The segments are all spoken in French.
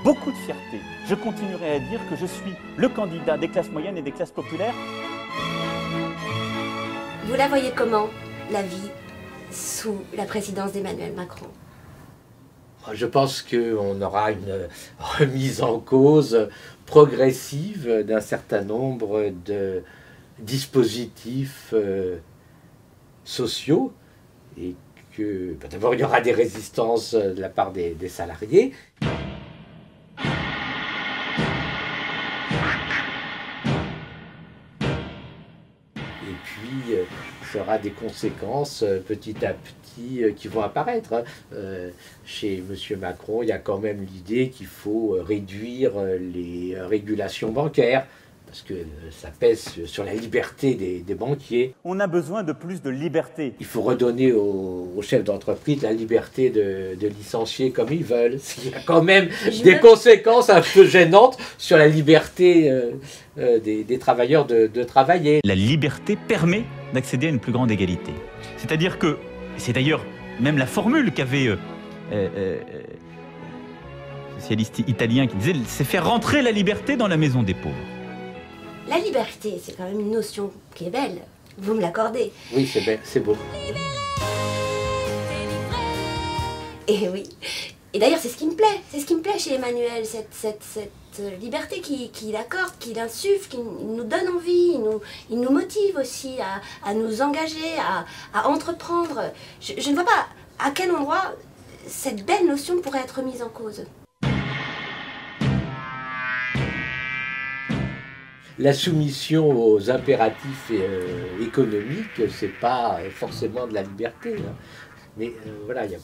beaucoup de fierté, je continuerai à dire que je suis le candidat des classes moyennes et des classes populaires. Vous la voyez comment, la vie sous la présidence d'Emmanuel Macron? Je pense qu'on aura une remise en cause progressive d'un certain nombre de dispositifs sociaux et que d'abord il y aura des résistances de la part des salariés. Et puis il y aura des conséquences petit à petit qui vont apparaître. Chez M. Macron, il y a quand même l'idée qu'il faut réduire les régulations bancaires, parce que ça pèse sur la liberté des banquiers. On a besoin de plus de liberté. Il faut redonner aux chefs d'entreprise la liberté de licencier comme ils veulent. Il y a quand même des conséquences un peu gênantes sur la liberté des travailleurs de travailler. La liberté permet d'accéder à une plus grande égalité. C'est-à-dire que, c'est d'ailleurs même la formule qu'avait socialiste italien qui disait, c'est faire rentrer la liberté dans la maison des pauvres. La liberté, c'est quand même une notion qui est belle. Vous me l'accordez? Oui, c'est belle, c'est beau. Et oui. Et d'ailleurs, c'est ce qui me plaît. C'est ce qui me plaît chez Emmanuel, cette liberté qu'il accorde, qu'il insuffle, qu'il nous donne envie, il nous motive aussi à nous engager, à entreprendre. Je ne vois pas à quel endroit cette belle notion pourrait être mise en cause. La soumission aux impératifs économiques, c'est pas forcément de la liberté. Hein. Mais voilà, il y a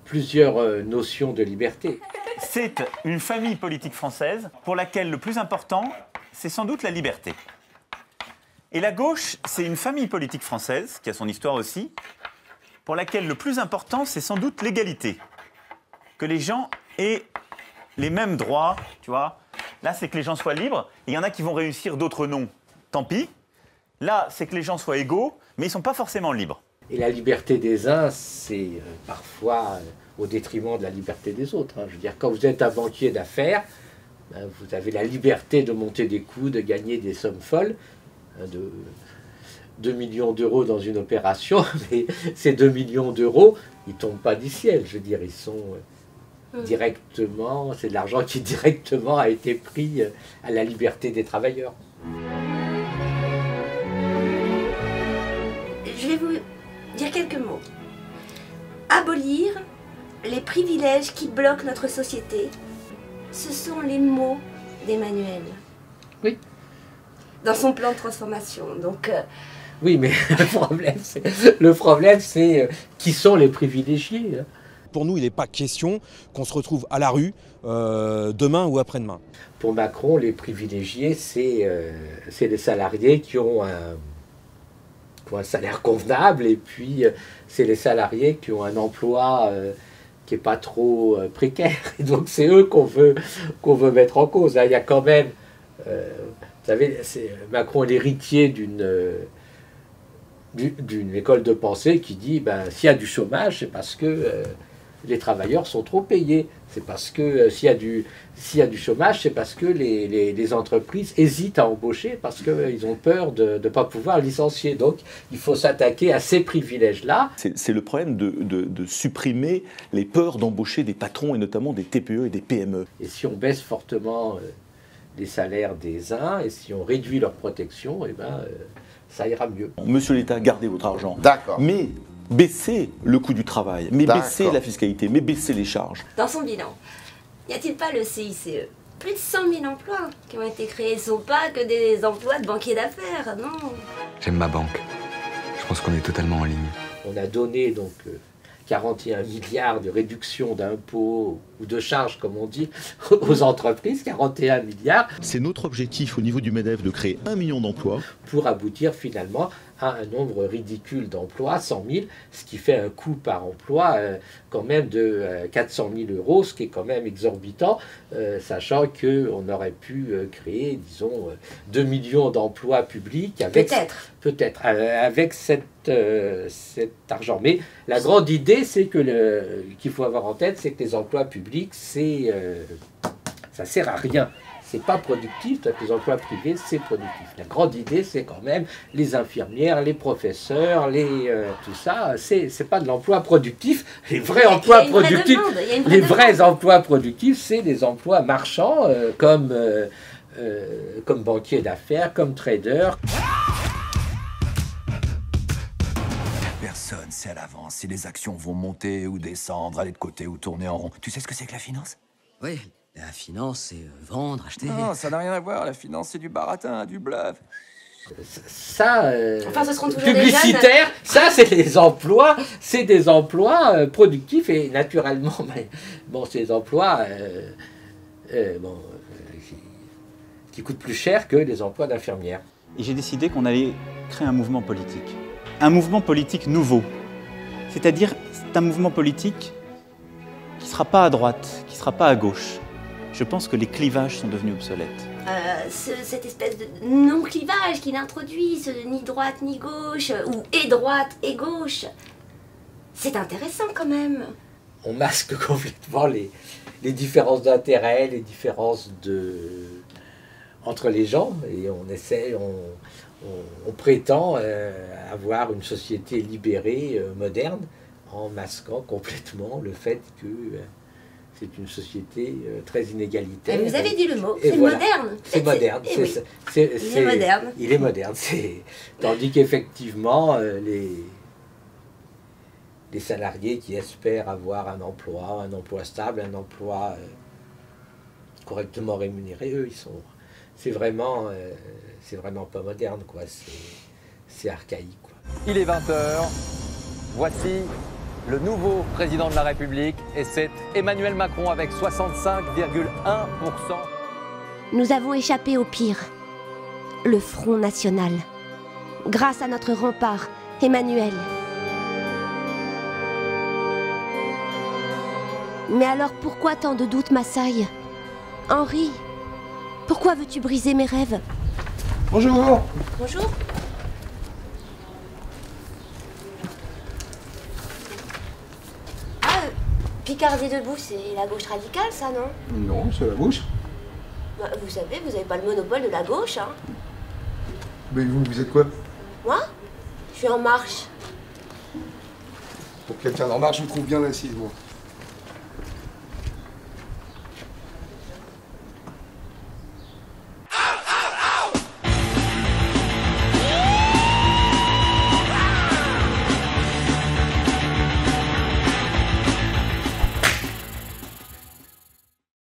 plusieurs notions de liberté. C'est une famille politique française pour laquelle le plus important, c'est sans doute la liberté. Et la gauche, c'est une famille politique française, qui a son histoire aussi, pour laquelle le plus important, c'est sans doute l'égalité. Que les gens aient les mêmes droits, tu vois. Là, c'est que les gens soient libres. Il y en a qui vont réussir, d'autres non. Tant pis. Là, c'est que les gens soient égaux, mais ils ne sont pas forcément libres. Et la liberté des uns, c'est parfois au détriment de la liberté des autres. Hein. Je veux dire, quand vous êtes un banquier d'affaires, ben, vous avez la liberté de monter des coups, de gagner des sommes folles, hein, de 2 millions d'euros dans une opération, mais ces 2 millions d'euros, ils ne tombent pas du ciel. Je veux dire, ils sont directement, c'est de l'argent qui directement a été pris à la liberté des travailleurs. Je vais vous dire quelques mots. Abolir les privilèges qui bloquent notre société, ce sont les mots d'Emmanuel. Oui. Dans son plan de transformation. Donc, oui, mais le problème, c'est qui sont les privilégiés. Pour nous, il n'est pas question qu'on se retrouve à la rue demain ou après-demain. Pour Macron, les privilégiés, c'est les salariés qui ont un salaire convenable, et puis c'est les salariés qui ont un emploi qui n'est pas trop précaire. Et donc c'est eux qu'on veut mettre en cause. Il y a quand même, vous savez, Macron est l'héritier d'une école de pensée qui dit, ben, s'il y a du chômage, c'est parce que les travailleurs sont trop payés. C'est parce que s'il y a du chômage, c'est parce que les entreprises hésitent à embaucher parce qu'ils ont peur de ne pas pouvoir licencier. Donc il faut s'attaquer à ces privilèges-là. C'est le problème de supprimer les peurs d'embaucher des patrons et notamment des TPE et des PME. Et si on baisse fortement les salaires des uns et si on réduit leur protection, eh ben, ça ira mieux. Monsieur l'État, gardez votre argent. D'accord. Mais baissez le coût du travail, mais baissez la fiscalité, mais baissez les charges. dans son bilan, n'y a-t-il pas le CICE? Plus de 100 000 emplois qui ont été créés. Ce ne sont pas que des emplois de banquiers d'affaires, non. J'aime ma banque. Je pense qu'on est totalement en ligne. On a donné donc 41 milliards de réduction d'impôts ou de charges, comme on dit, aux entreprises, 41 milliards. C'est notre objectif au niveau du MEDEF de créer 1 million d'emplois. Pour aboutir finalement à un nombre ridicule d'emplois, 100 000, ce qui fait un coût par emploi quand même de 400 000 euros, ce qui est quand même exorbitant, sachant qu'on aurait pu créer, disons, 2 millions d'emplois publics avec, peut-être avec cet argent. Mais la grande idée, c'est que qu'il faut avoir en tête, c'est que les emplois publics, c'est Ça ne sert à rien. C'est pas productif, les emplois privés, c'est productif. La grande idée, c'est quand même les infirmières, les professeurs, tout ça, c'est pas de l'emploi productif. Les vrais emplois productifs, les vrais emplois productifs, c'est des emplois marchands comme banquier d'affaires, comme trader. Personne sait à l'avance si les actions vont monter ou descendre, aller de côté ou tourner en rond. Tu sais ce que c'est que la finance? Oui, la finance, c'est vendre, acheter... Non, ça n'a rien à voir. La finance, c'est du baratin, du bluff. Ça, enfin, ce seront toujours publicitaire, ça c'est des emplois, productifs et naturellement, mais, bon, c'est des emplois qui coûtent plus cher que les emplois d'infirmières. Et j'ai décidé qu'on allait créer un mouvement politique nouveau. C'est-à-dire, c'est un mouvement politique qui ne sera pas à droite, qui ne sera pas à gauche. Je pense que les clivages sont devenus obsolètes. Cette espèce de non-clivage qu'il introduit, ni droite ni gauche, ou et droite et gauche, c'est intéressant quand même. On masque complètement les différences d'intérêt, les différences entre les gens, et on prétend avoir une société libérée, moderne, en masquant complètement le fait que c'est une société très inégalitaire. Et vous avez dit le mot, c'est voilà. Moderne. C'est moderne. Il est moderne. Il est moderne. Tandis qu'effectivement, les salariés qui espèrent avoir un emploi stable, un emploi correctement rémunéré, eux, c'est vraiment pas moderne, quoi. C'est archaïque, quoi. Il est 20h. Voici le nouveau président de la République, et c'est Emmanuel Macron avec 65,1%. Nous avons échappé au pire, le Front National, grâce à notre rempart, Emmanuel. Mais alors pourquoi tant de doutes m'assaillent? Henri, pourquoi veux-tu briser mes rêves? Bonjour. Bonjour. Picardie debout, c'est la gauche radicale, ça, non? Non, c'est la gauche. Bah, vous savez, vous n'avez pas le monopole de la gauche, hein. Mais vous êtes quoi? Moi? Je suis En Marche. Pour quelqu'un d'En Marche, je me trouve bien assise, moi.